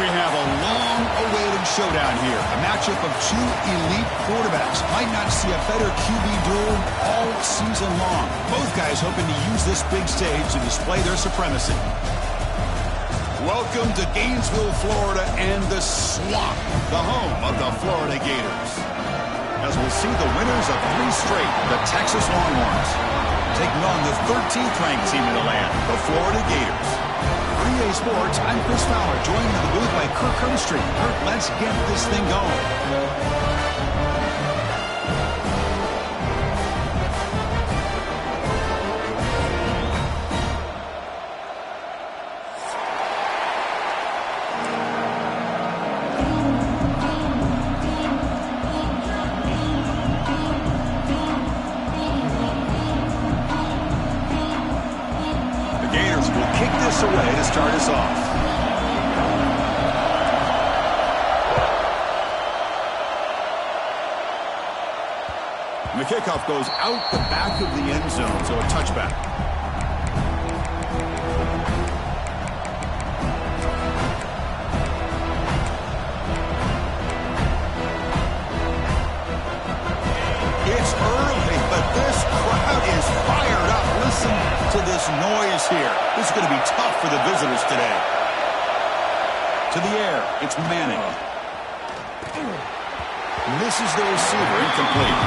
We have a long-awaited showdown here. A matchup of two elite quarterbacks. Might not see a better QB duel all season long. Both guys hoping to use this big stage to display their supremacy. Welcome to Gainesville, Florida, and the Swamp, the home of the Florida Gators. As we'll see the winners of 3 straight, the Texas Longhorns, taking on the 13th ranked team in the land, the Florida Gators. For EA Sports, I'm Chris Fowler, joined in the booth by Kirk Hermstreet. Kirk, let's get this thing going. Away to start us off. And the kickoff goes out the back of the end zone, so a touchback. It's early, but this crowd is fired up. Listen to this noise here. This is going to be tough for the visitors today. To the air, it's Manning. Misses the receiver, incomplete.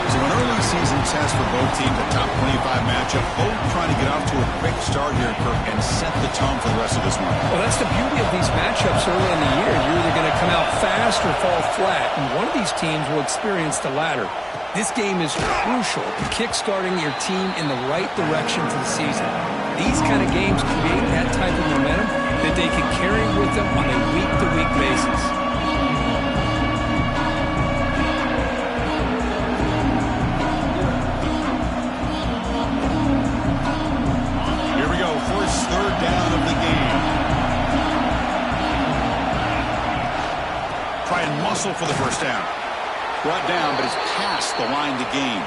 So an early season test for both teams, a top 25 matchup. Both trying to get off to a quick start here, Kirk, and set the tone for the rest of this one. Well, that's the beauty of these matchups early in the year. You're either going to come out fast or fall flat, and one of these teams will experience the latter. This game is crucial to kick-starting your team in the right direction for the season. These kind of games create that type of momentum that they can carry with them on a week-to-week basis. Here we go, first third down of the game. Try and muscle for the first down. Brought down, but it's past the line to gain.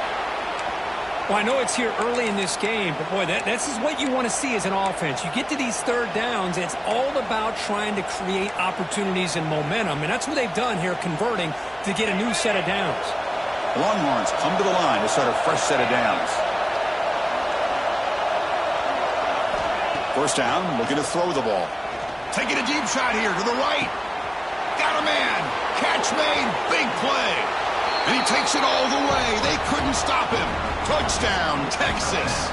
Well, I know it's here early in this game, but boy, this is what you want to see as an offense. You get to these third downs, it's all about trying to create opportunities and momentum, and that's what they've done here, converting to get a new set of downs. The Longhorns come to the line to start a fresh set of downs. First down, looking to throw the ball. Taking a deep shot here to the right. Got a man. Catch made. Big play. And he takes it all the way. They couldn't stop him. Touchdown, Texas.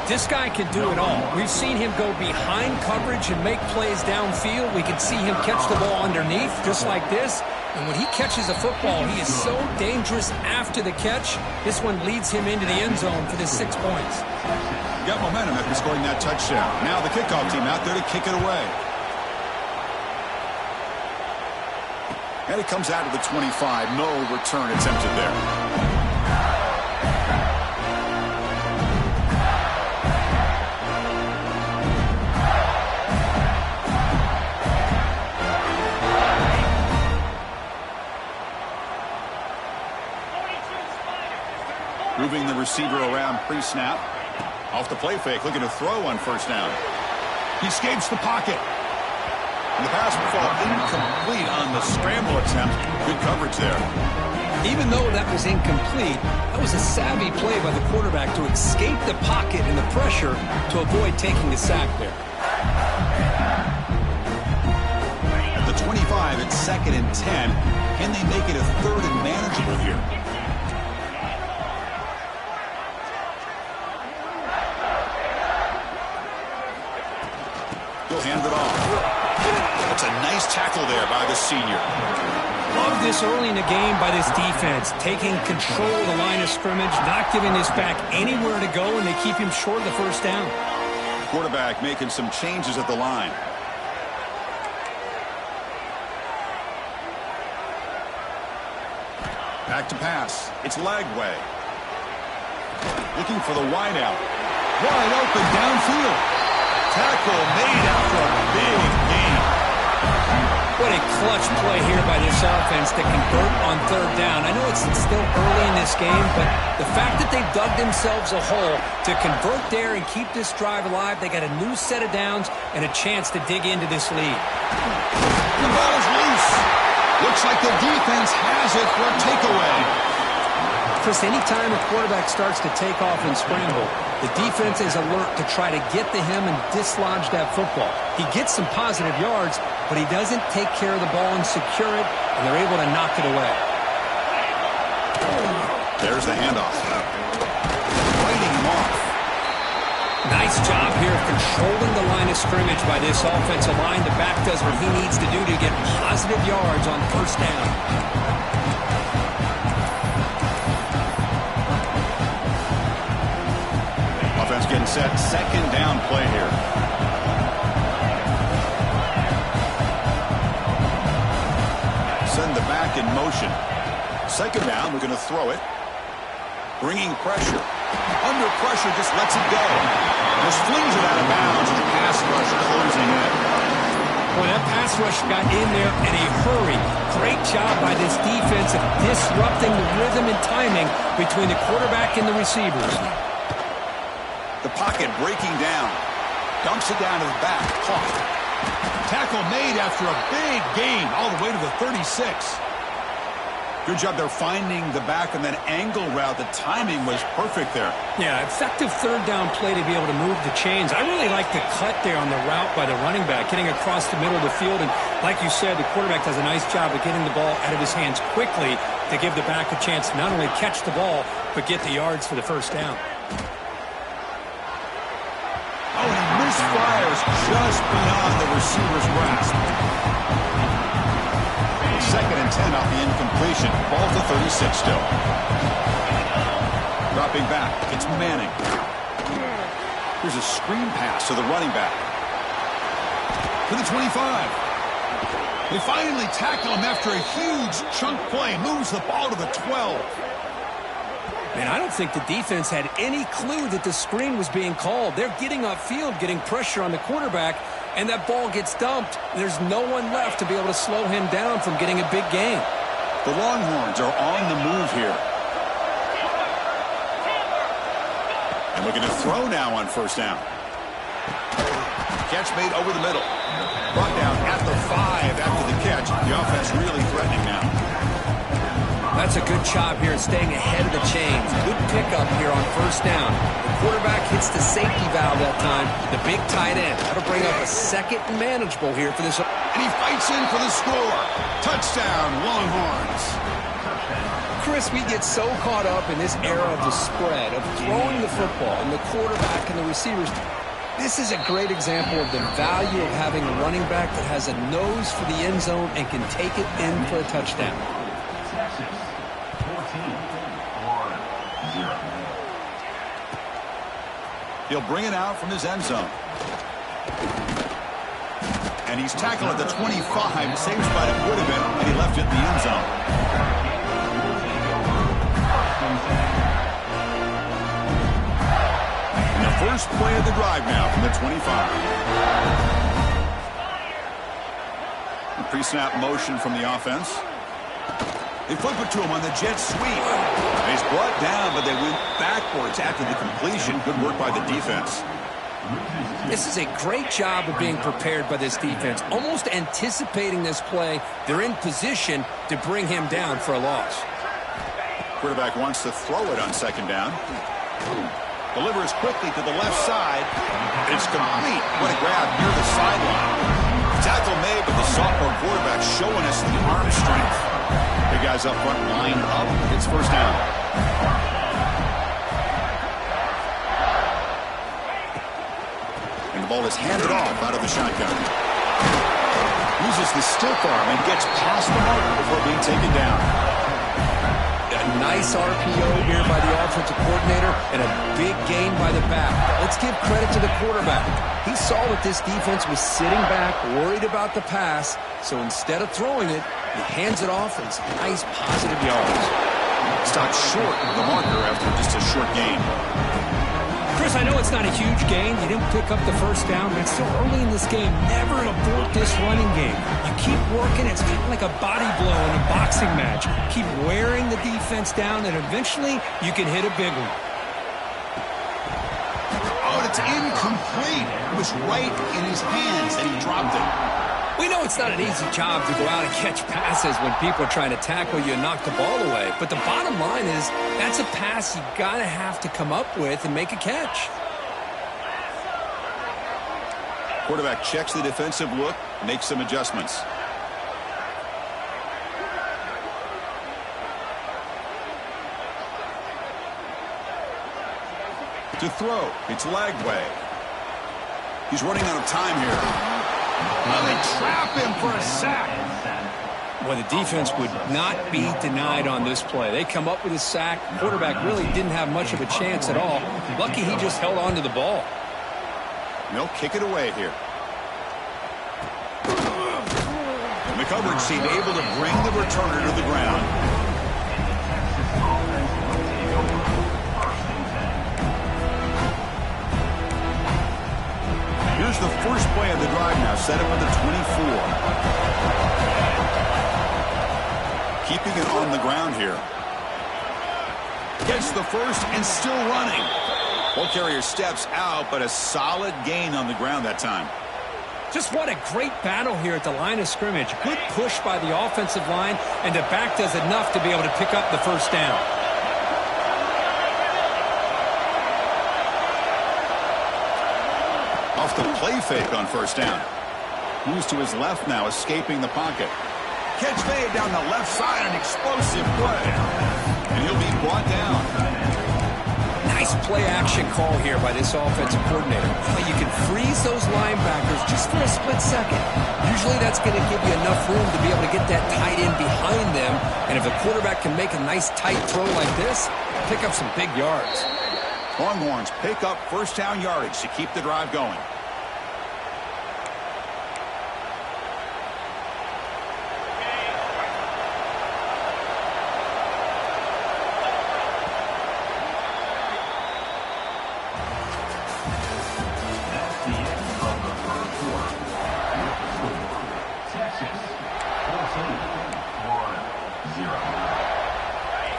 This guy can do it all. We've seen him go behind coverage and make plays downfield. We can see him catch the ball underneath, just like this. And when he catches a football, he is so dangerous after the catch. This one leads him into the end zone for the 6 points. Got momentum after scoring that touchdown. Now the kickoff team out there to kick it away. And it comes out of the 25. No return attempted there. Moving the receiver around pre-snap. Off the play fake, looking to throw on first down. He escapes the pocket. And the pass will fall incomplete on the scramble attempt. Good coverage there. Even though that was incomplete, that was a savvy play by the quarterback to escape the pocket and the pressure to avoid taking the sack there. At the 25, it's 2nd and 10. Can they make it a 3rd and manageable here? He'll hand it off. That's a nice tackle there by the senior. Love this early in the game by this defense, taking control of the line of scrimmage, not giving this back anywhere to go, and they keep him short of the first down. Quarterback making some changes at the line. Back to pass. It's Lagway. Looking for the wideout. Wide open downfield. Tackle made after a big gain. What a clutch play here by this offense to convert on third down. I know it's still early in this game, but the fact that they've dug themselves a hole to convert there and keep this drive alive, they got a new set of downs and a chance to dig into this lead. The ball is loose. Looks like the defense has it for a takeaway. Chris, anytime a quarterback starts to take off and scramble, the defense is alert to try to get to him and dislodge that football. He gets some positive yards, but he doesn't take care of the ball and secure it, and they're able to knock it away. There's the handoff. Fighting him off. Nice job here of controlling the line of scrimmage by this offensive line. The back does what he needs to do to get positive yards on first down. Offense getting set. Second down play here. Send the back in motion. Second down, we're going to throw it. Bringing pressure. Under pressure, just lets it go. Just flings it out of bounds, and the pass rush closing in. Well, that pass rush got in there in a hurry. Great job by this defense of disrupting the rhythm and timing between the quarterback and the receivers. The pocket breaking down. Dumps it down to the back. Caught. Tackle made after a big gain all the way to the 36. Good job there finding the back and that angle route. The timing was perfect there. Yeah, effective third down play to be able to move the chains. I really like the cut there on the route by the running back, getting across the middle of the field. And like you said, the quarterback does a nice job of getting the ball out of his hands quickly to give the back a chance to not only catch the ball, but get the yards for the first down. Oh, he misfires just beyond the receiver's grasp. Second and 10 off the incompletion. Ball to 36 still. Dropping back. It's Manning. Here's a screen pass to the running back. To the 25. They finally tackle him after a huge chunk play. Moves the ball to the 12. Man, I don't think the defense had any clue that the screen was being called. They're getting upfield, getting pressure on the quarterback, and that ball gets dumped. There's no one left to be able to slow him down from getting a big gain. The Longhorns are on the move here. And looking to throw now on first down. Catch made over the middle. Brought down at the 5 after the catch. The offense really threatening now. That's a good job here staying ahead of the chains. Good pickup here on first down. The quarterback hits the safety valve that time. The big tight end. That'll bring up a second and manageable here for this. And he fights in for the score. Touchdown, Longhorns. Chris, we get so caught up in this era of the spread, of throwing the football, and the quarterback and the receivers. This is a great example of the value of having a running back that has a nose for the end zone and can take it in for a touchdown. He'll bring it out from his end zone. And he's tackled at the 25. Same spot it would have been, and he left it in the end zone. And the first play of the drive now from the 25. Pre-snap motion from the offense. They flip it to him on the jet sweep. He's brought down, but they went backwards after the completion. Good work by the defense. This is a great job of being prepared by this defense. Almost anticipating this play, they're in position to bring him down for a loss. Quarterback wants to throw it on second down. Delivers quickly to the left side. It's complete. What a grab near the sideline. Tackle made, but the sophomore quarterback showing us the arm strength. The guys up front lined up. It's first down. And the ball is handed off out of the shotgun. Uses the stiff arm and gets past the mark before being taken down. A nice RPO here by the offensive coordinator and a big gain by the back. Let's give credit to the quarterback. He saw that this defense was sitting back, worried about the pass, so instead of throwing it, he hands it off and some nice positive yards. Stopped short of the marker after just a short gain. Chris, I know it's not a huge gain. You didn't pick up the first down, but it's still early in this game. Never abort this running game. You keep working. It's kind of like a body blow in a boxing match. Keep wearing the defense down, and eventually you can hit a big one. Oh, it's incomplete. It was right in his hands, and he dropped it. We know it's not an easy job to go out and catch passes when people are trying to tackle you and knock the ball away. But the bottom line is that's a pass you got to have to come up with and make a catch. Quarterback checks the defensive look, makes some adjustments. To throw, it's Lagway. He's running out of time here. Well, they trap him for a sack. Well, the defense would not be denied on this play. They come up with a sack. Quarterback really didn't have much of a chance at all. Lucky he just held on to the ball. They'll kick it away here. The coverage team able to bring the returner to the ground. Here's the first play of the drive now, set up at the 24. Keeping it on the ground here. Gets the first and still running. Ball carrier steps out, but a solid gain on the ground that time. Just what a great battle here at the line of scrimmage. Good push by the offensive line, and the back does enough to be able to pick up the first down. Off the play fake on first down. Moves to his left now, escaping the pocket. Catch made down the left side, an explosive play. And he'll be brought down. Nice play-action call here by this offensive coordinator. You can freeze those linebackers just for a split second. Usually that's going to give you enough room to be able to get that tight end behind them. And if the quarterback can make a nice tight throw like this, pick up some big yards. Longhorns pick up first down yardage to keep the drive going.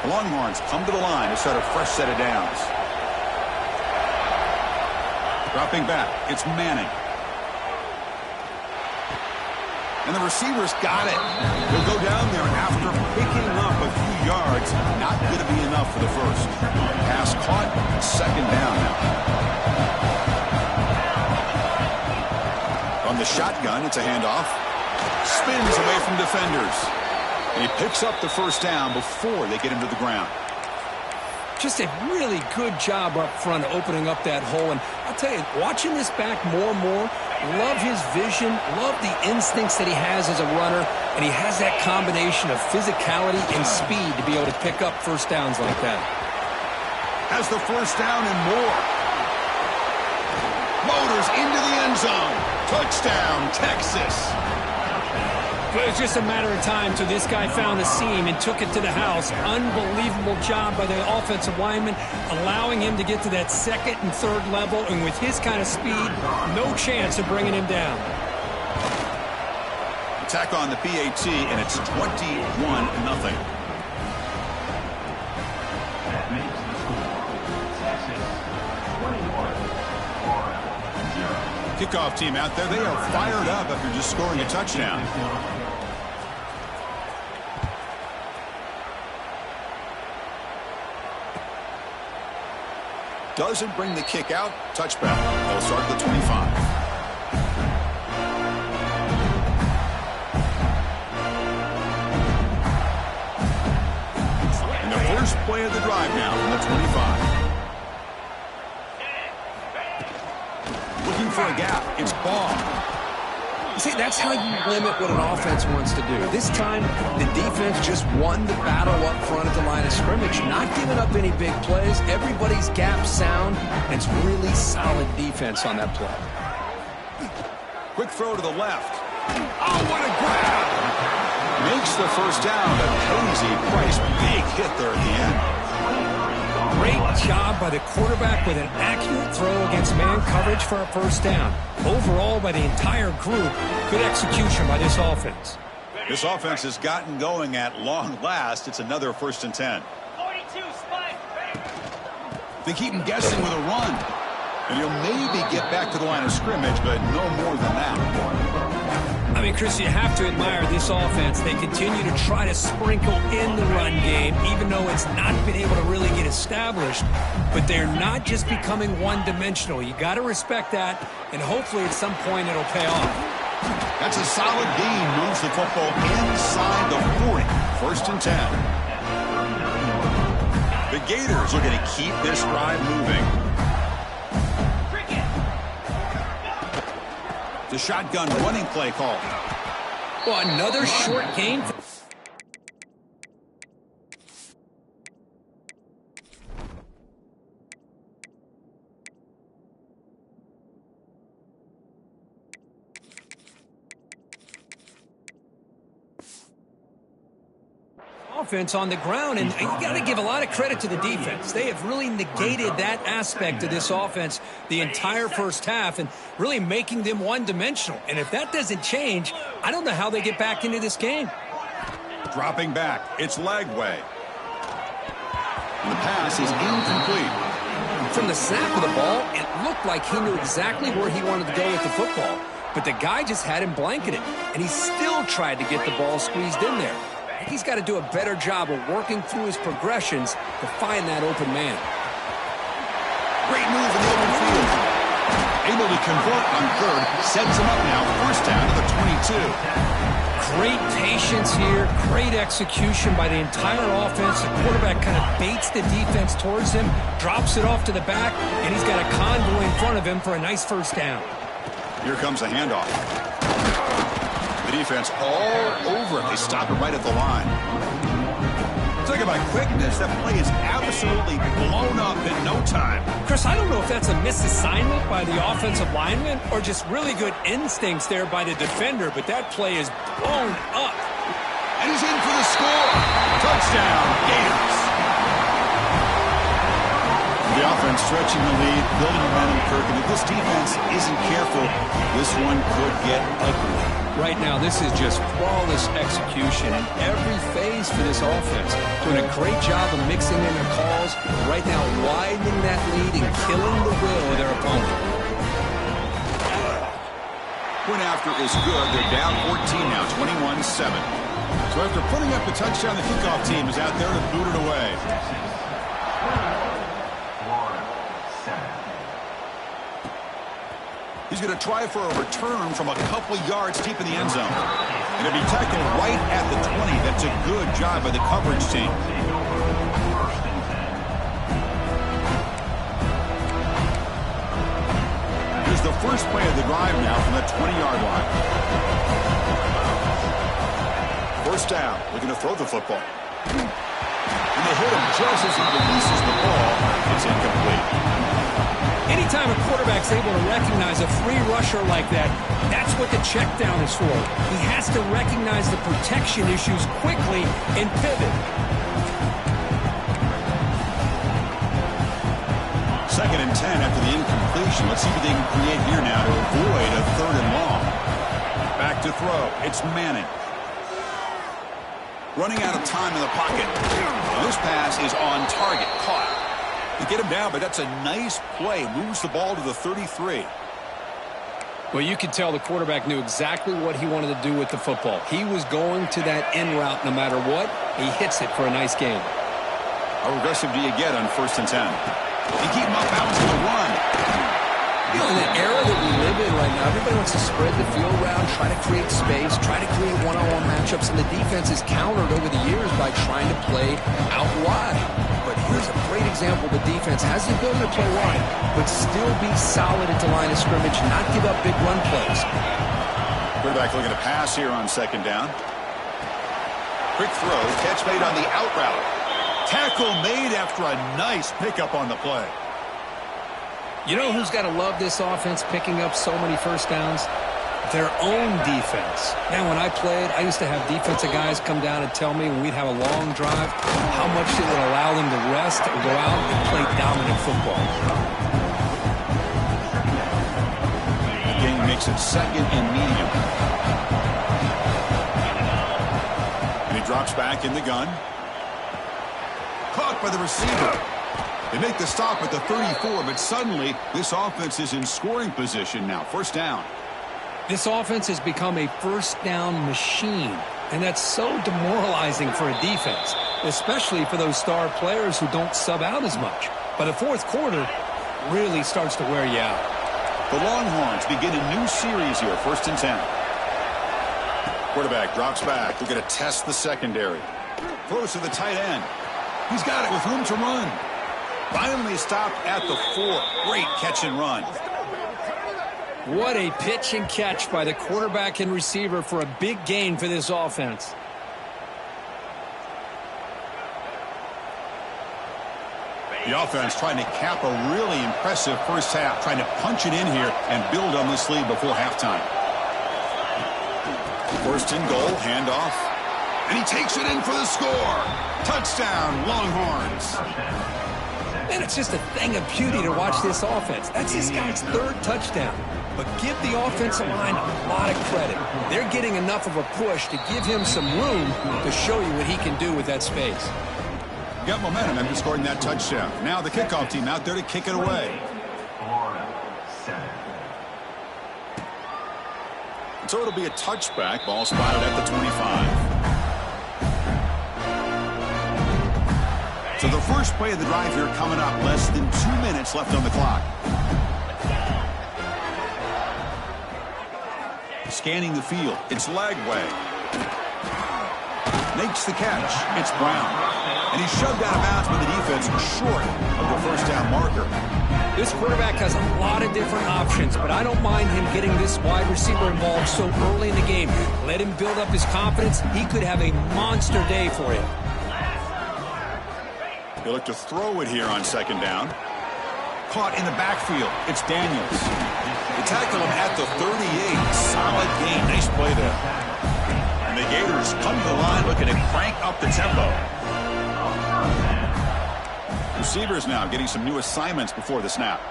The Longhorns come to the line to start a fresh set of downs. Dropping back, it's Manning. And the receivers got it. He'll go down there after picking up a few yards. Not going to be enough for the first. Pass caught, second down now. On the shotgun, it's a handoff. Spins away from defenders. And he picks up the first down before they get him to the ground. Just a really good job up front opening up that hole. And I'll tell you, watching this back more and more, love his vision, love the instincts that he has as a runner, and he has that combination of physicality and speed to be able to pick up first downs like that. Has the first down and more. Motors into the end zone. Touchdown, Texas. It was just a matter of time till this guy found the seam and took it to the house. Unbelievable job by the offensive lineman, allowing him to get to that second and third level, and with his kind of speed, no chance of bringing him down. Attack on the PAT, and it's 21-0. Kickoff team out there, they are fired up after just scoring a touchdown. Doesn't bring the kick out. Touchback. They'll start at the 25. And the first play of the drive now from the 25. Looking for a gap. It's Ball. See, that's how you limit what an offense wants to do. This time, the defense just won the battle up front at the line of scrimmage, not giving up any big plays. Everybody's gap sound, and it's really solid defense on that play. Quick throw to the left. Oh, what a grab! Makes the first down, but Posey Price, big hit there at the end. Great job by the quarterback with an accurate throw against man coverage for a first down. Overall, by the entire group, good execution by this offense. This offense has gotten going at long last. It's another 1st and 10. 42, spike. They keep him guessing with a run. And he'll maybe get back to the line of scrimmage, but no more than that. I mean, Chris, you have to admire this offense. They continue to try to sprinkle in the run game, even though it's not been able to really get established. But they're not just becoming one-dimensional. You got to respect that, and hopefully at some point it'll pay off. That's a solid gain. Moves the football inside the 40. 1st and 10. The Gators are going to keep this drive moving. The shotgun running play call. Well, another short gain. Offense on the ground, and you got to give a lot of credit to the defense. They have really negated that aspect of this offense the entire first half and really making them one-dimensional. And if that doesn't change, I don't know how they get back into this game. Dropping back, it's Lagway. And the pass is incomplete. From the snap of the ball, it looked like he knew exactly where he wanted to go with the football. But the guy just had him blanketed, and he still tried to get the ball squeezed in there. He's got to do a better job of working through his progressions to find that open man. Great move in the open field. Able to convert on 3rd. Sets him up now. 1st down to the 22. Great patience here. Great execution by the entire offense. The quarterback kind of baits the defense towards him, drops it off to the back, and he's got a convoy in front of him for a nice 1st down. Here comes a handoff. The defense all over it. They stop it right at the line. Talk about quickness. That play is absolutely blown up in no time. Chris, I don't know if that's a misassignment by the offensive lineman or just really good instincts there by the defender, but that play is blown up. And he's in for the score. Touchdown, Gators. The offense stretching the lead, building momentum, Kirk. And if this defense isn't careful, this one could get ugly. Right now, this is just flawless execution in every phase for this offense. Doing a great job of mixing in the calls. Right now, widening that lead and killing the will of their opponent. Point after is good. They're down 14 now, 21-7. So after putting up the touchdown, the kickoff team is out there to boot it away. He's going to try for a return from a couple yards deep in the end zone. And it'll be tackled right at the 20. That's a good job by the coverage team. Here's the first play of the drive now from the 20-yard line. 1st down, looking to throw the football. And they hit him just as he releases the ball. It's incomplete. Anytime a quarterback's able to recognize a free rusher like that, that's what the check down is for. He has to recognize the protection issues quickly and pivot. 2nd and 10 after the incompletion. Let's see what they can create here now to avoid a 3rd and long. Back to throw. It's Manning. Running out of time in the pocket. This pass is on target. Caught. They get him down, but that's a nice play. Moves the ball to the 33. Well, you could tell the quarterback knew exactly what he wanted to do with the football. He was going to that in route no matter what. He hits it for a nice gain. How aggressive do you get on 1st and 10? You keep him off balance with a run. You know, in the era that we live in right now, everybody wants to spread the field around, try to create space, try to create one-on-one matchups, and the defense is countered over the years by trying to play out wide. But here's a great example. The defense has the ability to play wide, but still be solid at the line of scrimmage, not give up big run plays. Quarterback looking to pass here on 2nd down. Quick throw, catch made on the out route. Tackle made after a nice pickup on the play. You know who's got to love this offense picking up so many 1st downs? Their own defense. Man, when I played, I used to have defensive guys come down and tell me when we'd have a long drive how much it would allow them to rest and go out and play dominant football. The game makes it 2nd and medium. And he drops back in the gun. Caught by the receiver. They make the stop at the 34, but suddenly this offense is in scoring position now. First down. This offense has become a first down machine, and that's so demoralizing for a defense, especially for those star players who don't sub out as much. But the fourth quarter really starts to wear you out. The Longhorns begin a new series here, 1st and 10. Quarterback drops back. They're going to test the secondary. Throws to the tight end. He's got it with room to run. Finally stopped at the 4. Great catch and run. What a pitch and catch by the quarterback and receiver for a big gain for this offense. The offense trying to cap a really impressive first half, trying to punch it in here and build on this lead before halftime. 1st and goal, handoff. And he takes it in for the score. Touchdown, Longhorns. And it's just a thing of beauty to watch this offense. That's this guy's 3rd touchdown. But give the offensive line a lot of credit. They're getting enough of a push to give him some room to show you what he can do with that space. Got momentum after scoring that touchdown. Now the kickoff team out there to kick it away. So it'll be a touchback. Ball spotted at the 25. So the first play of the drive here coming up. Less than 2 minutes left on the clock. Scanning the field. It's Lagway. Makes the catch. It's Brown. And he's shoved out of bounds by the defense short of the first down marker. This quarterback has a lot of different options, but I don't mind him getting this wide receiver involved so early in the game. Let him build up his confidence. He could have a monster day for you. He'll look to throw it here on 2nd down. Caught in the backfield. It's Daniels. They tackle him at the 38. Solid gain. Nice play there. And the Gators come to the line looking to crank up the tempo. Receivers now getting some new assignments before the snap.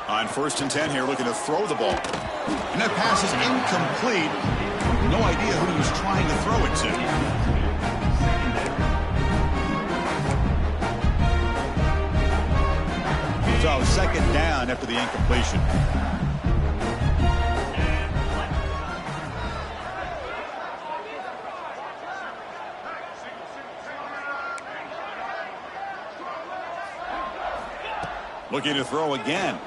On 1st and 10 here, looking to throw the ball. And that pass is incomplete. No idea who he was trying to throw it to. So 2nd down after the incompletion. Looking to throw again.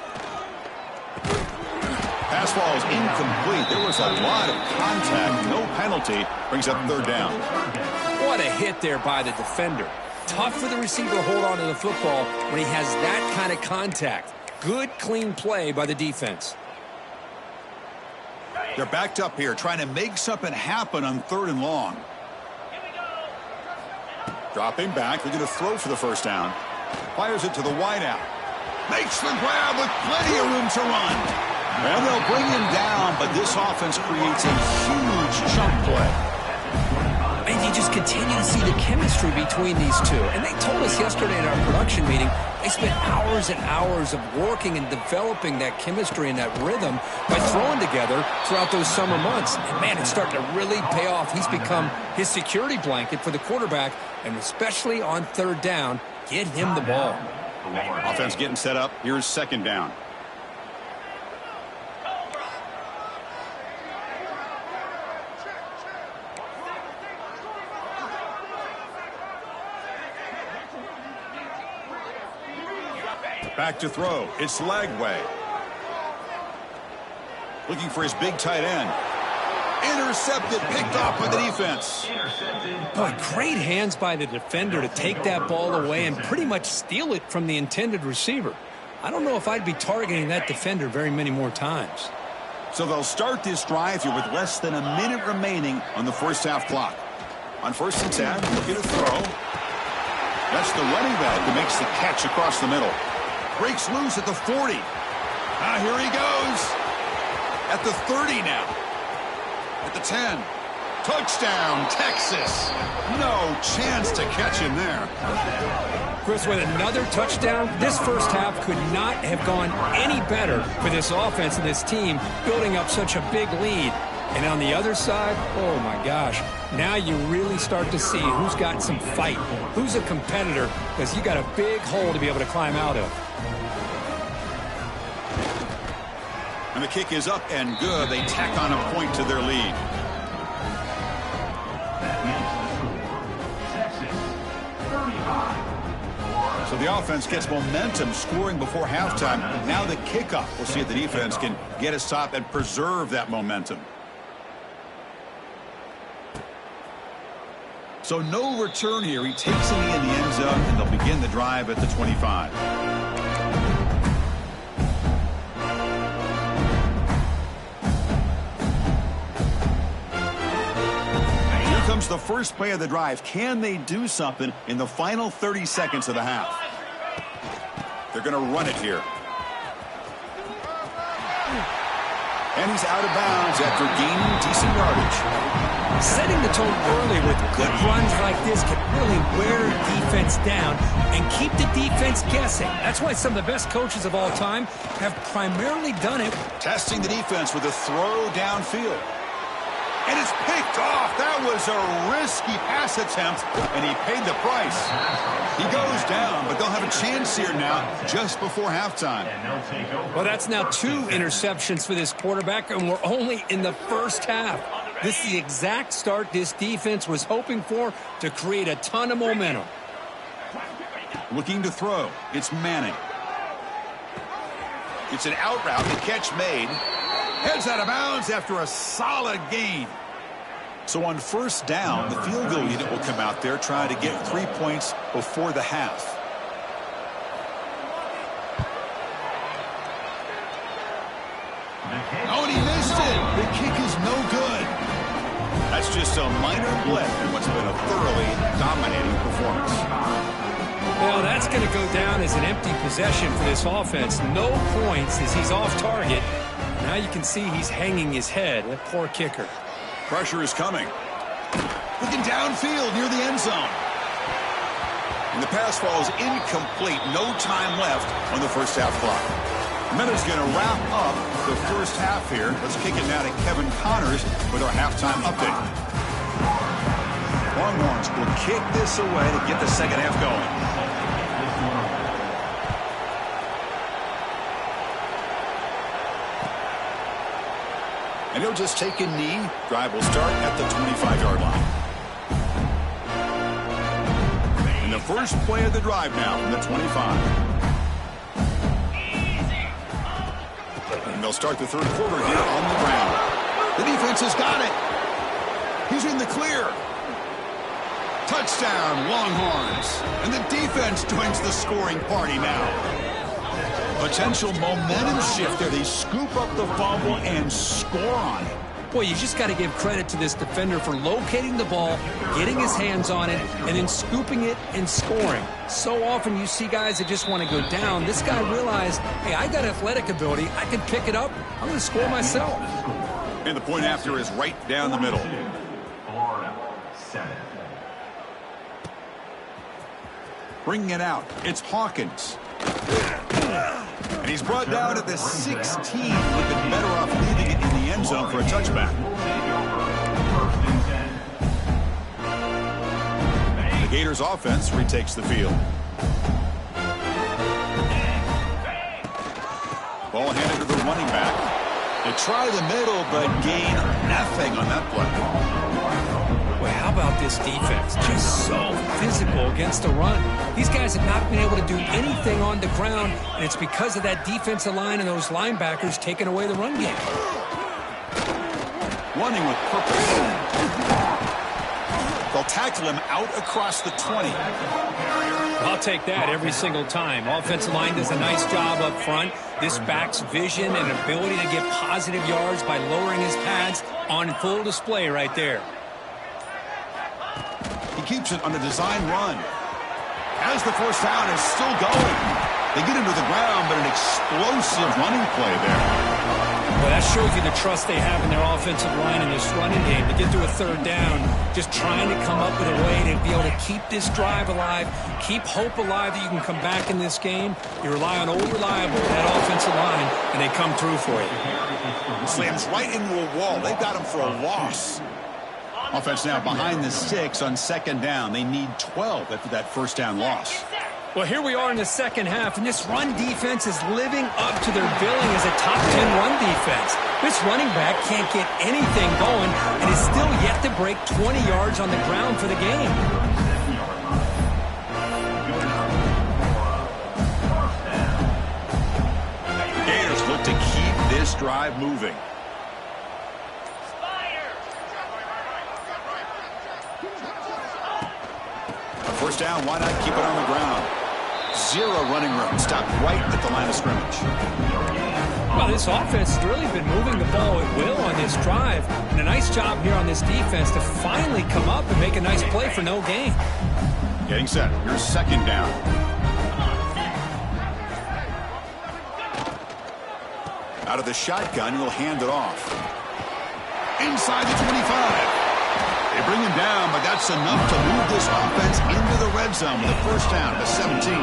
Pass ball is incomplete. There was a lot of contact. No penalty. Brings up 3rd down. What a hit there by the defender. Tough for the receiver to hold on to the football when he has that kind of contact. Good, clean play by the defense. They're backed up here, trying to make something happen on 3rd and long. Dropping back. They're going to throw for the first down. Fires it to the wideout. Makes the grab with plenty of room to run. And they'll bring him down, but this offense creates a huge chunk play. And you just continue to see the chemistry between these two. And they told us yesterday in our production meeting, they spent hours and hours of working and developing that chemistry and that rhythm by throwing together throughout those summer months. And, man, it's starting to really pay off. He's become his security blanket for the quarterback, and especially on 3rd down, get him the ball. Offense getting set up. Here's 2nd down. Back to throw. It's Lagway. Looking for his big tight end. Intercepted, picked off by the defense. Boy, great hands by the defender to take that ball away and pretty much steal it from the intended receiver. I don't know if I'd be targeting that defender very many more times. So they'll start this drive here with less than a minute remaining on the first half clock. On 1st and 10, looking to throw. That's the running back who makes the catch across the middle. Breaks loose at the 40. Here he goes. At the 30 now. At the 10. Touchdown, Texas. No chance to catch him there. Chris, with another touchdown, this first half could not have gone any better for this offense and this team, building up such a big lead. And on the other side, oh my gosh, now you really start to see who's got some fight, who's a competitor, because you got a big hole to be able to climb out of. And the kick is up and good. They tack on a point to their lead. So the offense gets momentum, scoring before halftime. Now the kickoff. We'll see if the defense can get a stop and preserve that momentum. So no return here. He takes it in the end zone, and they'll begin the drive at the 25. Here comes the first play of the drive. Can they do something in the final 30 seconds of the half? They're going to run it here. And he's out of bounds after gaining decent yardage. Setting the tone early with good runs like this can really wear defense down and keep the defense guessing. That's why some of the best coaches of all time have primarily done it. Testing the defense with a throw downfield. And it's picked off. That was a risky pass attempt, and he paid the price. He goes down, but they'll have a chance here now just before halftime. Well, that's now 2 interceptions for this quarterback, and we're only in the first half. This is the exact start this defense was hoping for to create a ton of momentum. Looking to throw. It's Manning. It's an out route. The catch made. Heads out of bounds after a solid gain. So on first down, the field goal unit will come out there trying to get 3 points before the half. Oh, and he missed it. The kick is no good. That's just a minor blip in what's been a thoroughly dominating performance. Well, that's going to go down as an empty possession for this offense. No points as he's off target. Now you can see he's hanging his head. That poor kicker. Pressure is coming. Looking downfield near the end zone. And the pass falls incomplete. No time left on the first half clock. Minutes going to wrap up the first half here. Let's kick it now to Kevin Connors with our halftime update. Longhorns will kick this away to get the second half going. And he'll just take a knee. Drive will start at the 25-yard line. And the first play of the drive now from the 25. And they'll start the third quarter here on the ground. The defense has got it. He's in the clear. Touchdown, Longhorns. And the defense joins the scoring party now. Potential momentum shift there. They scoop up the fumble and score on it. Boy, you just got to give credit to this defender for locating the ball, getting his hands on it, and then scooping it and scoring. So often you see guys that just want to go down. This guy realized, hey, I got athletic ability. I can pick it up. I'm going to score myself. And the point after is right down the middle. Bringing it out. It's Hawkins. And he's brought down at the 16. Would have been better off leaving it in the end zone for a touchback. The Gators offense retakes the field. Ball handed to the running back. They try the middle, but gain nothing on that play. Well, how about this defense? Just so physical against the run. These guys have not been able to do anything on the ground, and it's because of that defensive line and those linebackers taking away the run game. Running with purpose. They'll tackle him out across the 20. I'll take that every single time. Offensive line does a nice job up front. This back's vision and ability to get positive yards by lowering his pads on full display right there. He keeps it on a design run. As the first down is still going. They get him to the ground, but an explosive running play there. Well, that shows you the trust they have in their offensive line in this running game. To get to a third down, just trying to come up with a way to be able to keep this drive alive, keep hope alive that you can come back in this game. You rely on old reliable, that offensive line, and they come through for you. Slams right into a wall. They've got him for a loss. Offense now behind the 6 on second down. They need 12 after that first down loss. Well, here we are in the second half, and this run defense is living up to their billing as a top 10 run defense. This running back can't get anything going and is still yet to break 20 yards on the ground for the game. The Gators look to keep this drive moving. First down, why not keep it on the ground? Zero running room. Stopped right at the line of scrimmage. Well, this offense has really been moving the ball at will on this drive. And a nice job here on this defense to finally come up and make a nice play for no gain. Getting set. Here's second down. Out of the shotgun, he'll hand it off. Inside the 25. They bring him down, but that's enough to move this offense into the red zone with a first down to 17.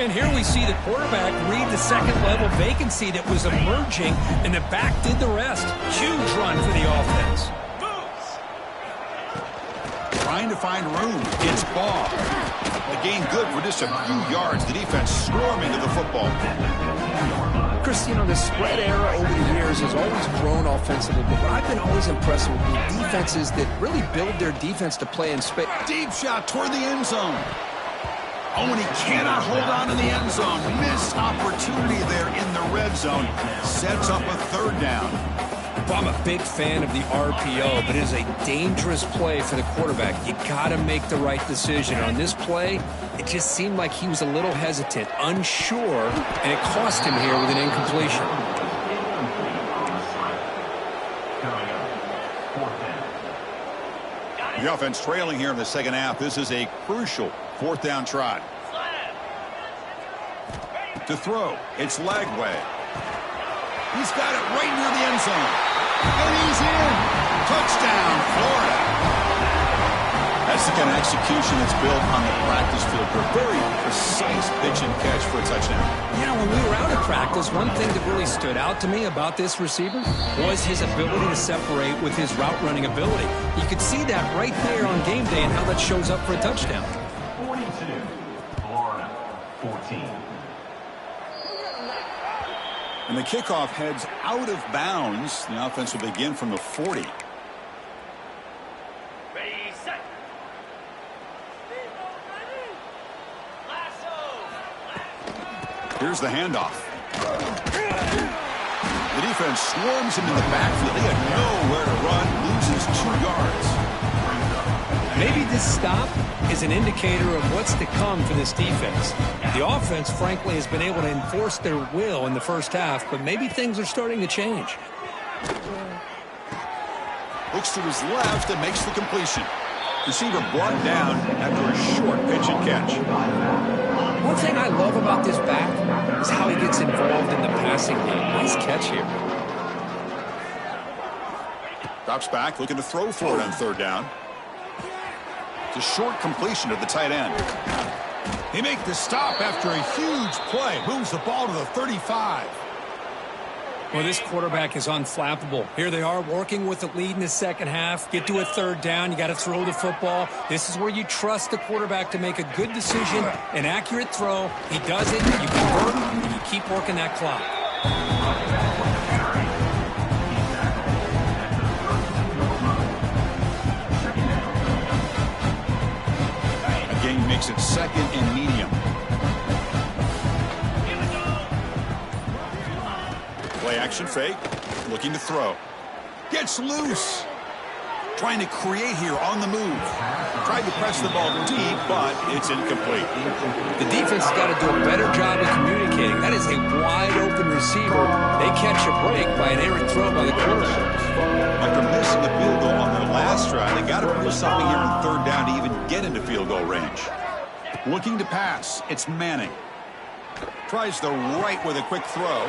And here we see the quarterback read the second-level vacancy that was emerging, and the back did the rest. Huge run for the offense. Trying to find room. It's ball. The gain good for just a few yards. The defense swarming to the football. Chris, you know, the spread era over the years has always grown offensively, but what I've been always impressed with defenses that really build their defense to play in space. Deep shot toward the end zone. Oh, and he cannot hold on in the end zone. Missed opportunity there in the red zone. Sets up a third down. Well, I'm a big fan of the RPO, but it is a dangerous play for the quarterback. You got to make the right decision. On this play, it just seemed like he was a little hesitant, unsure, and it cost him here with an incompletion. The offense trailing here in the second half. This is a crucial fourth down try. To throw, it's Lagway. He's got it right near the end zone. And he's in. Touchdown, Florida. That's the kind of execution that's built on the practice field for a very precise pitch and catch for a touchdown. You know, when we were out of practice, one thing that really stood out to me about this receiver was his ability to separate with his route running ability. You could see that right there on game day and how that shows up for a touchdown. 42, Florida, 14. And the kickoff heads out of bounds. The offense will begin from the 40. Ready, set. Here's the handoff. The defense swarms him in the backfield. He had nowhere to run, loses 2 yards. Maybe this stop is an indicator of what's to come for this defense. The offense, frankly, has been able to enforce their will in the first half, but maybe things are starting to change. Looks to his left and makes the completion. Receiver brought down after a short pitch and catch. One thing I love about this back is how he gets involved in the passing game. Nice catch here. Drops back, looking to throw for it on third down. It's a short completion to the tight end. He makes the stop after a huge play. Moves the ball to the 35. Well, this quarterback is unflappable. Here they are working with the lead in the second half. Get to a third down. You got to throw the football. This is where you trust the quarterback to make a good decision, an accurate throw. He does it. You convert, and you keep working that clock. Again, makes it second and medium. Play action fake, looking to throw. Gets loose. Trying to create here on the move. Tried to press the ball deep, but it's incomplete. The defense has got to do a better job of communicating. That is a wide-open receiver. They catch a break by an errant throw by the quarterback. After missing the field goal on their last drive, they got to produce something here on third down to even get into field goal range. Looking to pass, it's Manning. Tries the right with a quick throw.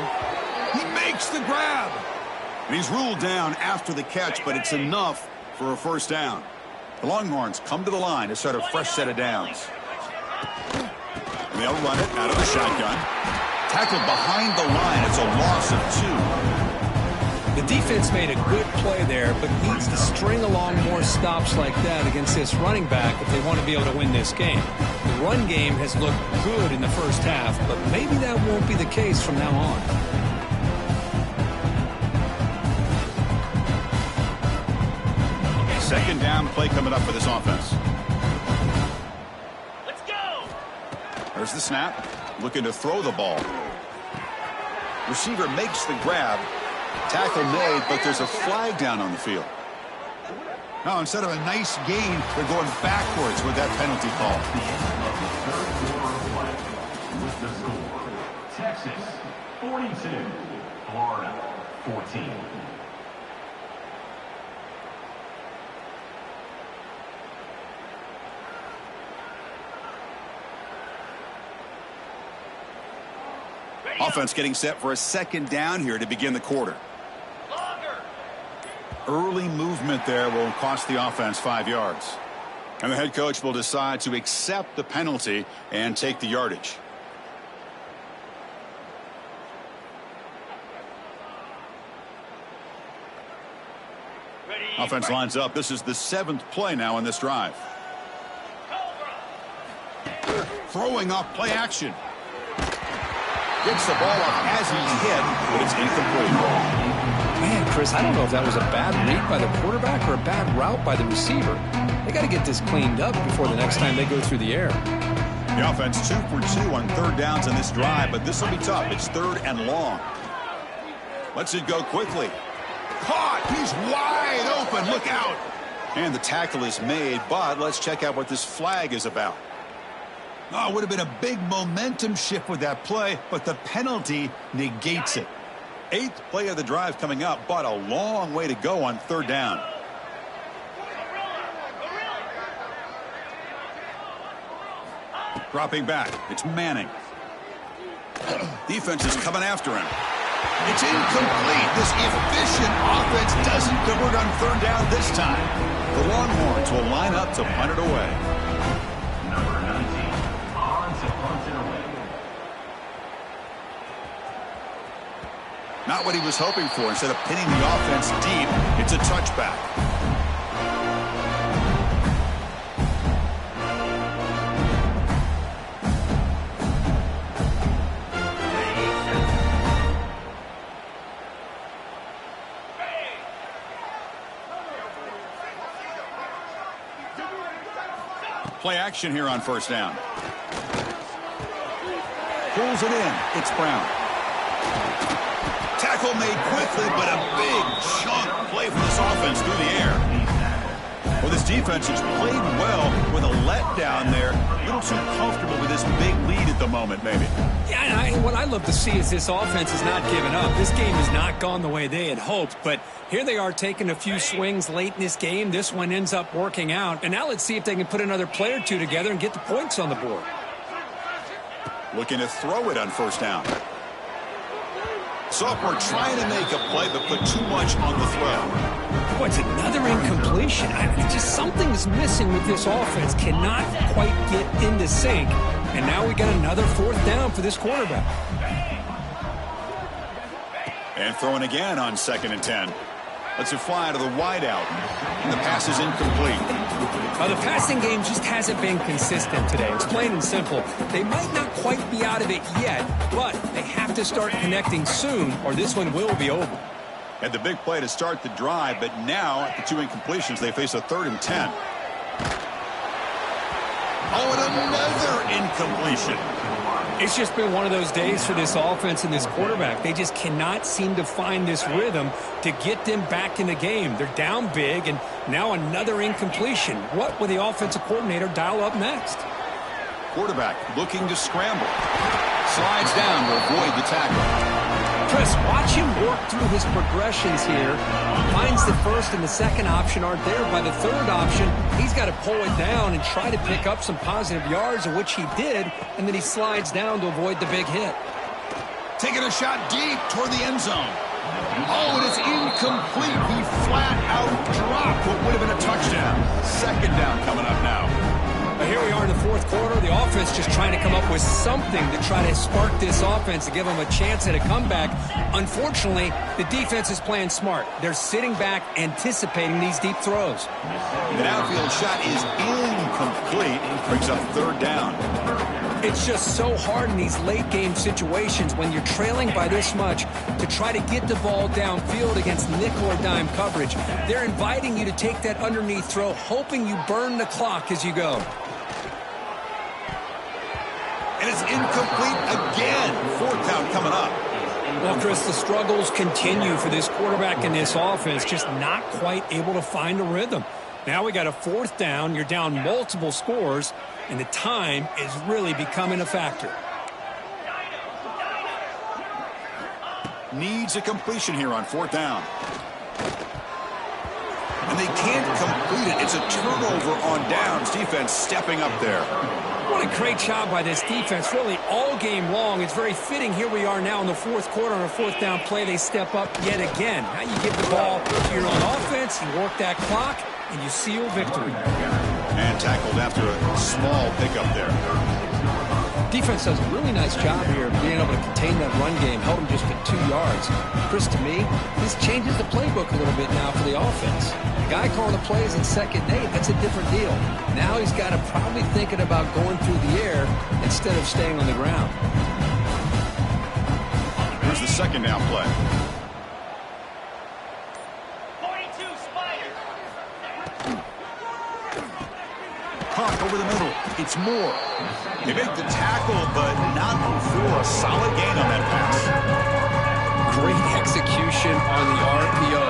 He makes makes the grab. And he's ruled down after the catch, but it's enough for a first down. The Longhorns come to the line to start a fresh set of downs. And they'll run it out of the shotgun. Tackled behind the line. It's a loss of 2. The defense made a good play there, but needs to string along more stops like that against this running back if they want to be able to win this game. The run game has looked good in the first half, but maybe that won't be the case from now on. Second down play coming up for this offense. Let's go. There's the snap. Looking to throw the ball. Receiver makes the grab. Tackle made, but there's a flag down on the field. Now, instead of a nice gain, they're going backwards with that penalty call. With the score, Texas 42, Florida 14. Offense getting set for a second down here to begin the quarter. Early movement there will cost the offense 5 yards. And the head coach will decide to accept the penalty and take the yardage. Offense lines up. This is the 7th play now in this drive. Throwing off play action. Gets the ball off as he's hit, but it's incomplete. Man, Chris, I don't know if that was a bad read by the quarterback or a bad route by the receiver. They got to get this cleaned up before the next time they go through the air. The offense 2 for 2 on third downs in this drive, but this will be tough. It's third and long. Lets it go quickly. Caught. He's wide open. Look out. And the tackle is made, but let's check out what this flag is about. Oh, it would have been a big momentum shift with that play, but the penalty negates it. 8th play of the drive coming up, but a long way to go on third down. Dropping back. It's Manning. Defense is coming after him. It's incomplete. This efficient offense doesn't convert on third down this time. The Longhorns will line up to punt it away. Number 19, on to punt it away. Not what he was hoping for. Instead of pinning the offense deep, it's a touchback. Play action here on first down. Pulls it in. It's Brown. Tackle made quickly, but a big chunk play for this offense through the air. Well, this defense has played well with a letdown there. A little too comfortable with this big lead at the moment, maybe. Yeah, and what I love to see is this offense has not given up. This game has not gone the way they had hoped, but here they are taking a few swings late in this game. This one ends up working out, and now let's see if they can put another play or two together and get the points on the board. Looking to throw it on first down. Sophomore trying to make a play, but put too much on the throw. Boy, it's another incompletion. Just something's missing with this offense. Cannot quite get into sync. And now we got another fourth down for this quarterback. And throwing again on 2nd and 10. Lets it fly to the wideout. And the pass is incomplete. The passing game just hasn't been consistent today. It's plain and simple. They might not quite be out of it yet, but they have to start connecting soon or this one will be over. Had the big play to start the drive, but now at the 2 incompletions, they face a 3rd and 10. Oh, and another incompletion. It's just been one of those days for this offense and this quarterback. They just cannot seem to find this rhythm to get them back in the game. They're down big, and now another incompletion. What will the offensive coordinator dial up next? Quarterback looking to scramble. Slides down to avoid the tackle. Chris, watch him work through his progressions here. Finds the first and the second option aren't there. By the third option, he's got to pull it down and try to pick up some positive yards, of which he did, and then he slides down to avoid the big hit. Taking a shot deep toward the end zone. Oh, it is incomplete. He flat out dropped what would have been a touchdown. Second down coming up now. Here we are in the fourth quarter. The offense just trying to come up with something to try to spark this offense to give them a chance at a comeback. Unfortunately, the defense is playing smart. They're sitting back, anticipating these deep throws. The downfield shot is incomplete. Brings up third down. It's just so hard in these late-game situations when you're trailing by this much to try to get the ball downfield against nickel or dime coverage. They're inviting you to take that underneath throw, hoping you burn the clock as you go. And it's incomplete again. Fourth down coming up. Well, Chris, the struggles continue for this quarterback in this offense, just not quite able to find a rhythm. Now we got a fourth down. You're down multiple scores, and the time is really becoming a factor. Needs a completion here on fourth down. And they can't complete it. It's a turnover on downs. Defense stepping up there. What a great job by this defense, really all game long. It's very fitting. Here we are now in the fourth quarter on a fourth down play. They step up yet again. Now you give the ball to your own offense, you work that clock, and you seal victory. And tackled after a small pickup there. Defense does a really nice job here of being able to contain that run game, held them just at 2 yards. Chris, to me, this changes the playbook a little bit now for the offense. The guy calling the plays in 2nd and 8, that's a different deal. Now he's got to probably thinking about going through the air instead of staying on the ground. Here's the second down play. 42 Spiders. Punt over the middle. It's Moore. They make the tackle, but not before a solid gain on that pass. Great execution on the RPO.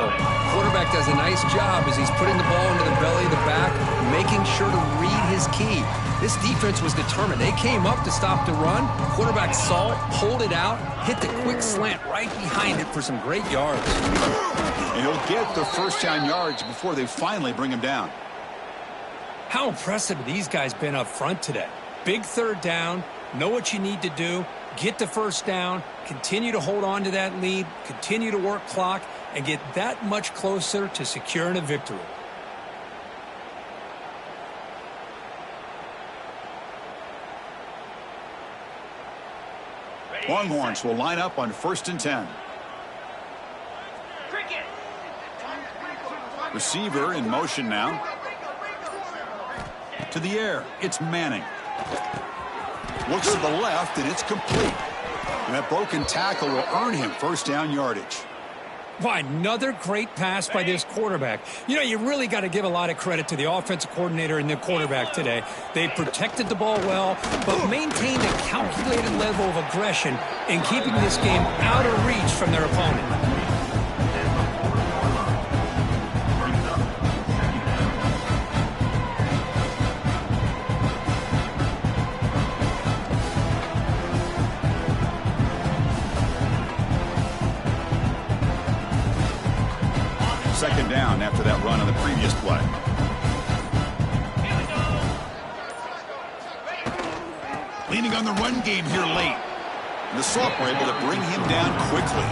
Quarterback does a nice job as he's putting the ball into the belly of the back, making sure to read his key. This defense was determined. They came up to stop the run. Quarterback saw it, pulled it out, hit the quick slant right behind it for some great yards. And he'll get the first down yards before they finally bring him down. How impressive have these guys been up front today? Big third down, know what you need to do, get the first down, continue to hold on to that lead, continue to work clock, and get that much closer to securing a victory. Longhorns will line up on 1st and 10. Receiver in motion now. To the air, it's Manning. Looks to the left, and it's complete. And that broken tackle will earn him first down yardage. Why, another great pass by this quarterback. You know, you really got to give a lot of credit to the offensive coordinator and the quarterback today. They protected the ball well, but maintained a calculated level of aggression in keeping this game out of reach from their opponent. Second down after that run on the previous play. Leaning on the run game here late. And the Soft were able to bring him down quickly.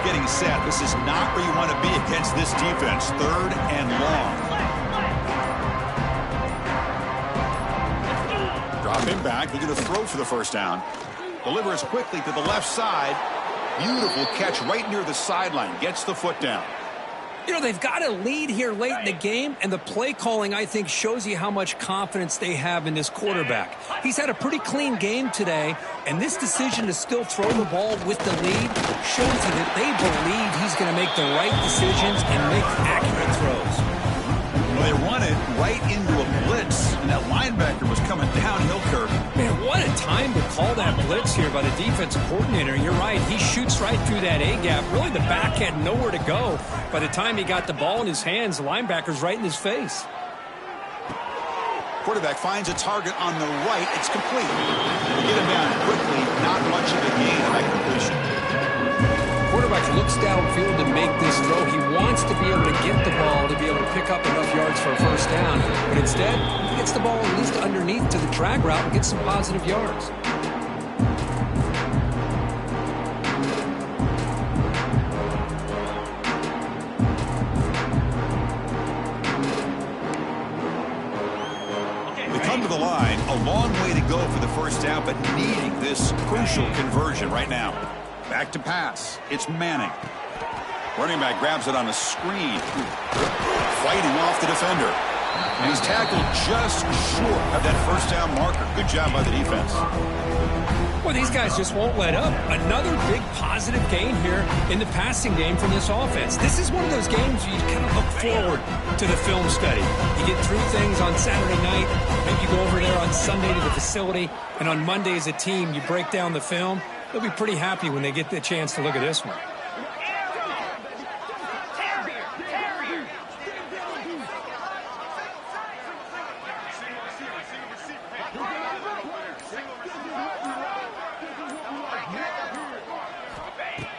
Getting set. This is not where you want to be against this defense. 3rd and long. Drop him back. They're going to throw for the first down. Delivers quickly to the left side. Beautiful catch right near the sideline. Gets the foot down. You know, they've got a lead here late in the game, and the play calling, I think, shows you how much confidence they have in this quarterback. He's had a pretty clean game today, and this decision to still throw the ball with the lead shows you that they believe he's going to make the right decisions and make accurate throws. Well, they run it right into a blitz, and that linebacker was coming downhill curve. Man, what a time to call that blitz here by the defensive coordinator. You're right, he shoots right through that A-gap. Really, the back had nowhere to go. By the time he got the ball in his hands, the linebacker's right in his face. Quarterback finds a target on the right. It's complete. They get him down quickly. Not much of a gain on that completion. Quarterback looks downfield to make this throw. He wants to be able to get the ball to be able to pick up enough yards for a first down. But instead, he gets the ball at least underneath to the drag route and gets some positive yards. To the line, a long way to go for the first down, but needing this crucial conversion right now. Back to pass. It's Manning. Running back grabs it on a screen. Fighting off the defender. And he's tackled just short of that first down marker. Good job by the defense. Well, these guys just won't let up. Another big positive gain here in the passing game from this offense. This is one of those games where you kind of look forward to the film study. You get through things on Saturday night, maybe you go over there on Sunday to the facility, and on Monday as a team, you break down the film. They'll be pretty happy when they get the chance to look at this one.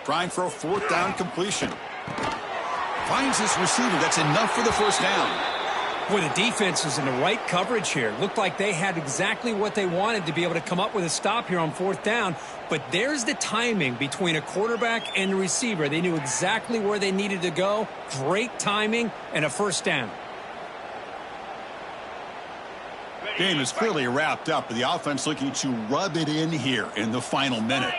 Trying for a fourth down completion. Finds this receiver. That's enough for the first down. Boy, the defense is in the right coverage here. Looked like they had exactly what they wanted to be able to come up with a stop here on fourth down. But there's the timing between a quarterback and the receiver. They knew exactly where they needed to go. Great timing and a first down. Game is clearly wrapped up, but the offense looking to rub it in here in the final minute.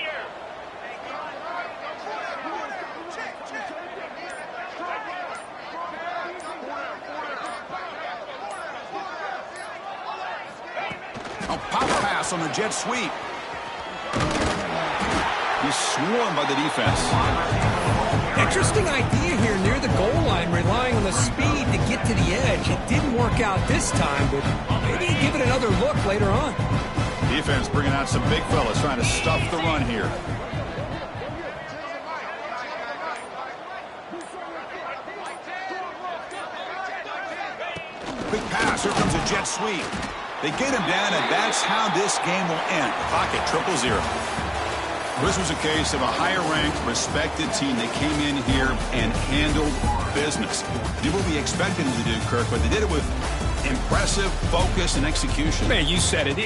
A pop pass on the jet sweep. He's swarmed by the defense. Interesting idea here near the goal line, relying on the speed to get to the edge. It didn't work out this time, but maybe give it another look later on. Defense bringing out some big fellas trying to stuff the run here. Quick pass. Here comes a jet sweep. They get him down, and that's how this game will end. Pocket 0-0. This was a case of a higher-ranked, respected team. They came in here and handled business. Did what we expected them to do, Kirk, but they did it with impressive focus and execution. Man, you said it.